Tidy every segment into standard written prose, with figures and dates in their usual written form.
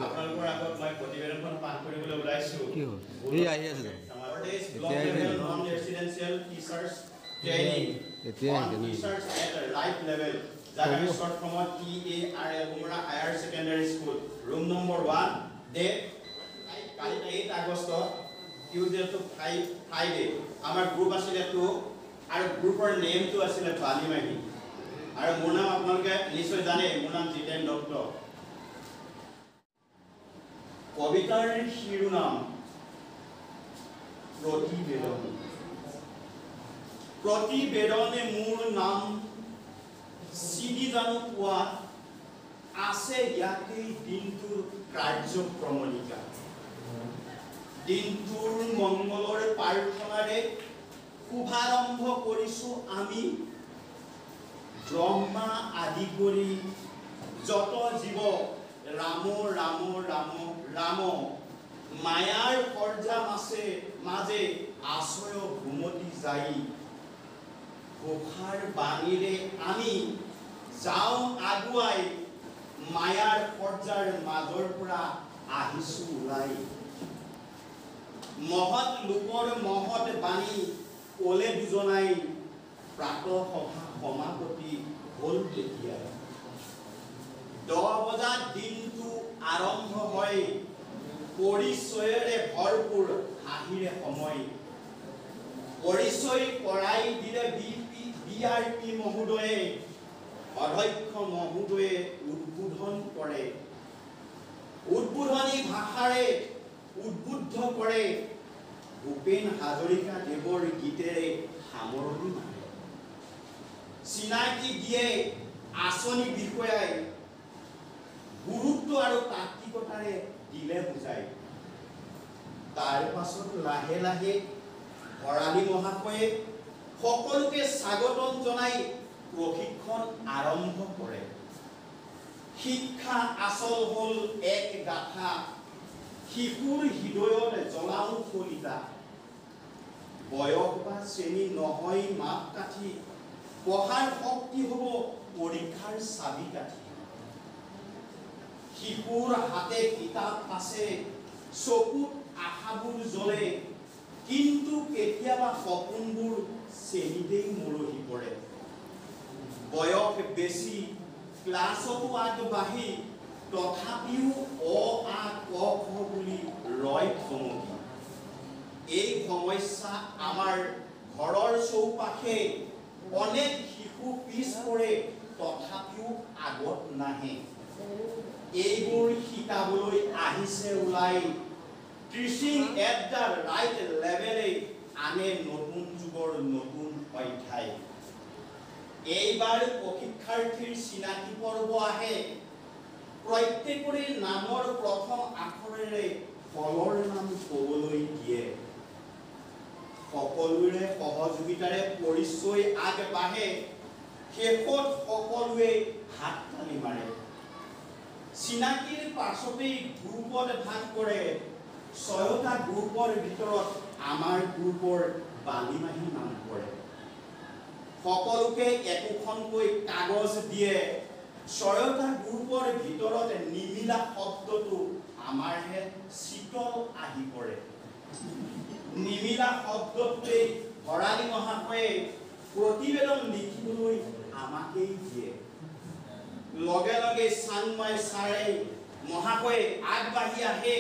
আপোনালোকৰ আগত মই প্ৰতিবেদনখন পাঠ কৰিবলৈ ওলাইছো কি হ'ল এই আহি আছে block level non residential teachers training teachers at life level যাক আমি শৰ্ট ফৰ্মত TARL Umra higher secondary school room number 1 date কালি 8 আগষ্ট টিউজডে টু ফ্ৰাইডে আমাৰ গ্ৰুপ আছিল তো আৰু গ্ৰুপৰ নেমটো আছিল বালিমাহী আৰু মোৰ নাম আপোনালোকে নিশ্চয় জানে মোৰ নাম জিতেন দত্ত কবিতাৰ শিৰোনাম প্ৰতিবেদনে মোৰ নাম চিনি জানো পোৱা আছে ইয়াতে দিনটোৰ কাৰ্যক্ৰমণিকা দিনটোৰ মংগলৰ প্ৰাৰ্থনাৰে শুভাৰম্ভ কৰিছো আমি ব্ৰহ্মা আদি কৰি যত জীৱ ৰাম ৰাম ৰাম ৰাম মায়াৰ পৰ্যা মাজে আশ্ৰয় ঘুমতি যাই ঘোষাৰ বাণীৰে আমি যাওঁ আগুৱাই মায়াৰ পৰ্যাৰ মাজৰ পৰা আহিছো ওলাই মহৎ লোকৰ মহৎ বাণী ওলে দুজনাই প্ৰাতঃ সভা সমাপতি হ'ল তেতিয়া 10 বজাত দিনটো আৰম্ভ হয় পৰিচয়ৰে ভৰপুৰ হাঁহিৰে সময় পৰিচয় কৰাই দিলে BRP মহোদয়ে অধ্যক্ষ মহোদয়ে উদ্বোধন কৰে উদ্বোধনী ভাষাৰে উদ্বুদ্ধ কৰে ভূপেন হাজৰিকা দেৱৰ গীতেৰে সামৰণি মাৰে চিনাকি দিয়ে আঁচনি বিষয়াই গুৰুত্ব আৰু তাত্ত্বিকতাৰে দিলে বুজাই তাৰ পাছত লাহে লাহে ভৰালী মহাশয়ে সকলোকে স্বাগতম জনাই প্ৰশিক্ষণ আৰম্ভ কৰে শিক্ষা আচল হ'ল এক গাথা শিশুৰ হৃদয়ত জ্বলাও কলিতা বয়স বা শ্ৰেণী নহয় মাপকাঠি পঢ়াৰ শক্তি হ'ব পৰীক্ষাৰ চাবিকাঠি শিশুৰ হাতে কিতাপ আছে চকুত আশাবোৰ জ্বলে কিন্তু কেতিয়াবা সপোনবোৰ চেনিতেই মৰহি পৰে বয়স বেছি ক্লাছতো আগবাঢ়ি তথাপিও অ আ ক খ বুলি ৰয় থমকি এই সমস্যা আমাৰ ঘৰৰ চৌপাশে অনেক শিশু পিছ পৰে তথাপিও আগত নাহে এইবোৰ শিকাবলৈ আহিছে ওলাই টিচিং এট দ্য ৰাইট লেভেলে আনে নতুন যুগৰ নতুন অধ্যায় এইবাৰ প্ৰশিক্ষাৰ্থীৰ চিনাকি পৰ্ব আহে প্ৰত্যেকৰে নামৰ প্ৰথম আখৰেৰে ফলৰ নাম ক'বলৈ দিয়ে সকলোৰে সহযোগিতাৰে পৰিচয় আগবাঢ়ে শেষত সকলোৱে হাত তালি মাৰে চিনাকিৰ পাছতেই গ্ৰুপত ভাগ কৰে 6টা গ্ৰুপৰ ভিতৰত আমাৰ গ্ৰুপৰ বালিমাহী নাম পৰে সকলোকে একোখনকৈ কাগজ দিয়ে 6টা গ্ৰুপৰ ভিতৰত নিমিলা শব্দটো আমাৰহে শীতল আহি পৰে নিমিলা শব্দটোৱে ভৰালী মহাশয়ে প্ৰতিবেদন লিখিবলৈ আমাকেই দিয়ে লগে লগে চাংমাই ছাৰে মহাশয়ে আগবাঢ়ি আহে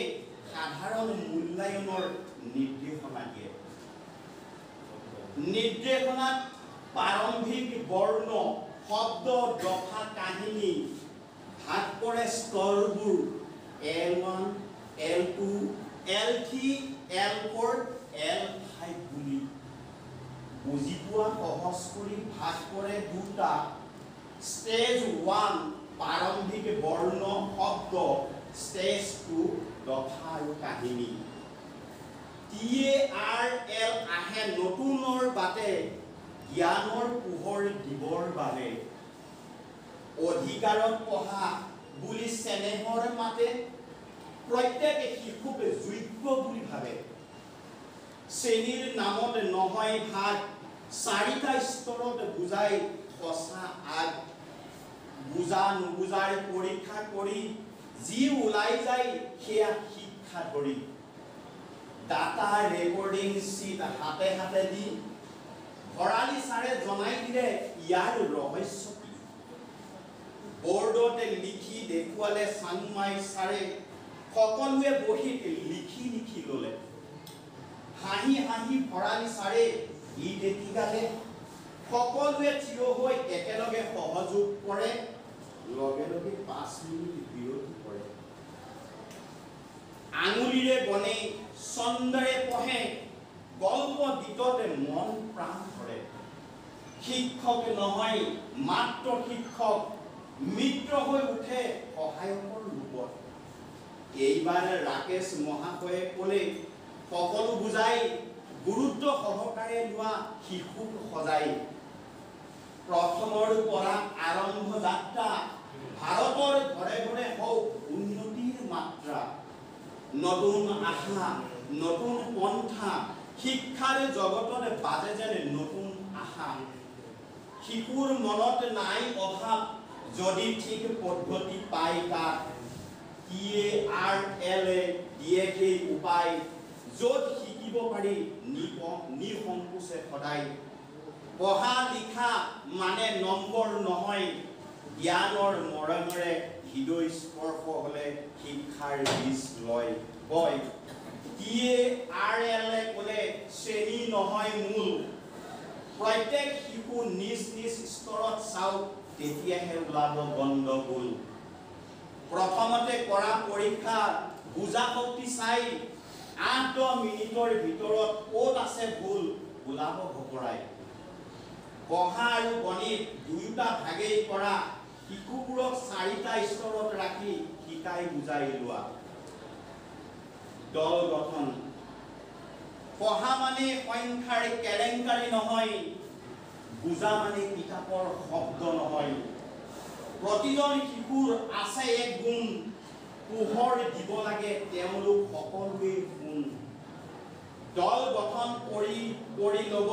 সাধাৰণ মূল্যায়নৰ নিৰ্দেশনা দিয়ে নিৰ্দেশনাত প্ৰাৰম্ভিক বৰ্ণ শব্দ দফা কাহিনী ভাগ কৰে স্তৰবোৰ L1 L2 L3 L4 L5 বুলি বুজি পোৱা সহজ কৰি ভাগ কৰে দুটা স্টেজ 1 প্ৰাৰম্ভিক বৰ্ণ শব্দ স্টেজ 2 দফা আৰু কাহিনী TARL আহে নতুনৰ বাটে জ্ঞানৰ পোহৰ দিবৰ বাবে অধিকাৰত পঢ়া বুলি চেনেহৰ মাতে প্ৰত্যেক শিশুক যোগ্য বুলি ভাবে শ্ৰেণীৰ নামত নহয় ভাগ 4টা স্তৰত বুজাই সঁচা আগ বুজা নুবুজাৰ পৰীক্ষা কৰি যি ওলাই যায় সেয়া শিক্ষা ধৰি ডাটা ৰেকৰ্ডিং চিট হাতে হাতে দি ভৰালী ছাৰে জনাই দিলে ইয়াৰ ৰহস্য কি বৰ্ডতে লিখি দেখুৱালে চাংমাই ছাৰে সকলোৱে বহি লিখি লিখি ললে হাঁহি হাঁহি ভৰালী ছাৰে ই দেখি গালে সকলোৱে থিয় হৈ একেলগে সহযোগ কৰে লগে লগে 5 মিনিট বিৰতি কৰে আঙুলিৰে বনে চন্দৰে পঢ়ে গল্প গীততে মন প্ৰাণ ধৰে শিক্ষক নহয় মাত্ৰ শিক্ষক মিত্ৰ হৈ উঠে সহায়কৰ ৰূপত এইবাৰ ৰাকেশ মহাশয়ে ক'লে সকলো বুজাই গুৰুত্ব সহকাৰে লোৱা শিশুক সজাই প্ৰথমৰ পৰা আৰম্ভ যাত্ৰা ভাৰতৰ ঘৰে ঘৰে হওক উন্নতিৰ মাত্ৰা নতুন আশা নতুন পন্থা শিক্ষাৰ জগতত বাজে যেন নতুন আশা শিশুৰ মনত নাই অভাৱ যদি ঠিক পদ্ধতি পায় তাত TARL দিয়ে সেই উপায় য'ত শিকিব পাৰি নিসংকোচে সদায় পঢ়া লিখা মানে নম্বৰ নহয় জ্ঞানৰ মৰমেৰে হৃদয় স্পৰ্শ হলে শিক্ষাৰ বীজ লয় কয় TARL ক'লে শ্ৰেণী নহয় মূল প্ৰত্যেক শিশু নিজ নিজ স্তৰত চাওক তেতিয়াহে ওলাব গণ্ডগোল প্ৰথমতে কৰা পৰীক্ষা বুজা শক্তি চাই 8-10 মিনিটৰ ভিতৰত ক'ত আছে ভুল ওলাব ভকৰাই পঢ়া আৰু গণিত দুয়োটা ভাগেই কৰা শিশুবোৰক 4টা স্তৰত ৰাখি শিকাই বুজাই লোৱা দল গঠন পঢ়া মানে সংখ্যাৰ কেলেংকাৰী নহয় বুজা মানে কিতাপৰ শব্দ নহয় প্ৰতিজন শিশুৰ আছে এক গুণ পোহৰ দিব লাগে তেওঁলোক সকলোৱে গুণ দল গঠন কৰি ল'ব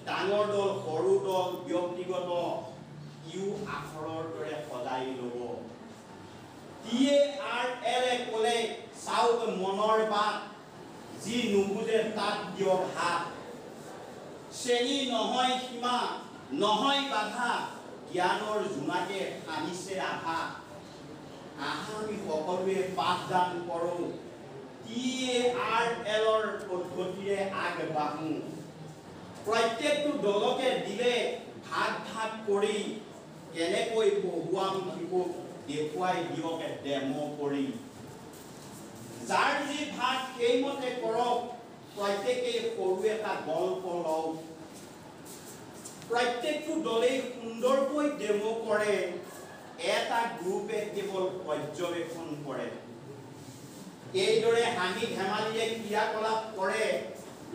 ডাঙৰ দল সৰু দল ব্যক্তিগত ইউ আখৰৰ দৰে সজাই ল'ব TARL ক'লে চাওক মনৰ বাট যি নুবুজে তাক দিয়ক হাত শ্ৰেণী নহয় সীমা নহয় বাধা জ্ঞানৰ জোনাকে আনিছে আভা আমি সকলোৱে পাঠদান কৰোঁ TARLৰ পদ্ধতিৰে আগবাঢ়ো প্ৰত্যেকটো দলকে দিলে ভাগ ভাগ কৰি কেনেকৈ পঢ়ুৱাম শিশুক দেখুৱাই দিয়ক ডেমো কৰি যাৰ যি ভাগ সেইমতে কৰক প্ৰত্যেকেই সৰু এটা গল্প লওক প্ৰত্যেকটো দলেই সুন্দৰকৈ ডেমো কৰে এটা গ্ৰুপে কেৱল পৰ্যবেক্ষণ কৰে এইদৰে হাঁহি ধেমালিৰে ক্ৰিয়াকলাপ কৰে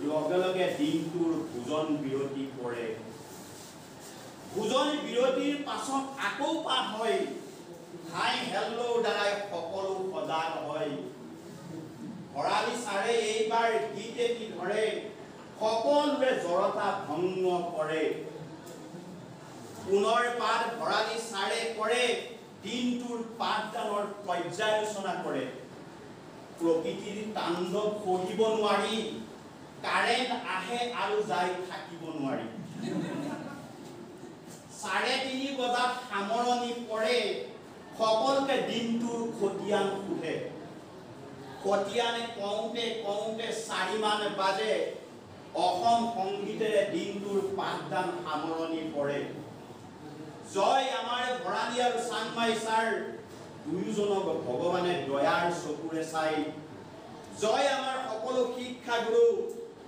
লগে লগে দিনটোৰ ভোজন বিৰতি পৰে ভোজন বিৰতিৰ পাছত আকৌ পাঠ হয় হাই হেল্লো দ্বাৰাই সকলো সজাগ হয় ভৰালী ছাৰে এইবাৰ গীত এটি ধৰে সকলোৱে জড়তা ভংগ কৰে পুনৰ পাঠ ভৰালী ছাৰে কৰে দিনটোৰ পাঠদানৰ পৰ্যালোচনা কৰে প্ৰকৃতিৰ তাণ্ডৱ সহিব নোৱাৰি কাৰেণ্ট আহে আৰু যায় থাকিব নোৱাৰি 3:30 বজাত সামৰণি পৰে সকলোকে দিনটোৰ খতিয়ান উঠে খতিয়ানে কওঁতে কওঁতে 4 মান বাজে অসম সংগীতেৰে দিনটোৰ পাঠদান সামৰণি পৰে জয় আমাৰ ভৰালী আৰু চাংমাই ছাৰ দুয়োজনক ভগৱানে দয়াৰ চকুৰে চাই জয় আমাৰ সকলো শিক্ষাগুৰু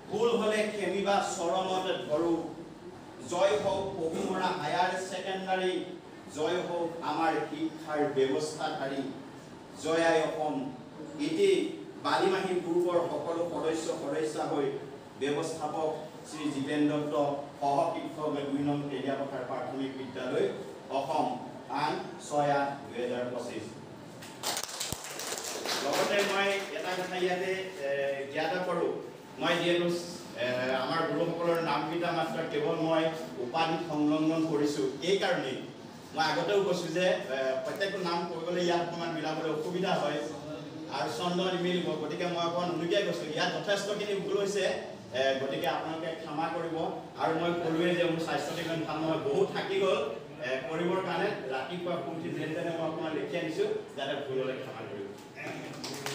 ভুল হলে খেমিবা চৰণত ধৰো জয় হোক পহুমৰা হায়াৰ সেকেন্ডাৰী জয় হোক আমাৰ শিক্ষাৰ ব্যৱস্থাকাৰী জয় আই অসম ইতি বালিমাহী গ্ৰুপৰ সকলো সদস্য হৈ ব্যৱস্থাপক শ্ৰী জিতেন দত্ত সহ শিক্ষক 2 নং তেলিয়াপথাৰ প্ৰাথমিক বিদ্যালয় অসম 8/6/2025 লগতে মই এটা কথা ইয়াতে জ্ঞাত কৰোঁ মই যিহেতু আমাৰ গুৰুসকলৰ নামকেইটা মাত্ৰ কেৱল মই উপাধি সংলগ্ন কৰিছোঁ এই কাৰণেই মই আগতেও কৈছোঁ যে প্ৰত্যেকটো নাম কৰিবলৈ ইয়াত অকণমান মিলাবলৈ অসুবিধা হয় আৰু চন্দ্ৰ নিমিলিব গতিকে মই অকণমান উলুকিয়াই কৈছোঁ ইয়াত যথেষ্টখিনি ভুল হৈছে গতিকে আপোনালোকে ক্ষমা কৰিব আৰু মই ক'লোৱে যে মোৰ স্বাস্থ্যটো ইমান ভাল নহয় বহুত থাকি গ'ল কৰিবৰ কাৰণে ৰাতিপুৱা শুই উঠি যেনে তেনে মই অকণমান লিখি আনিছোঁ যাতে ভুল হ'লে ক্ষমা কৰিব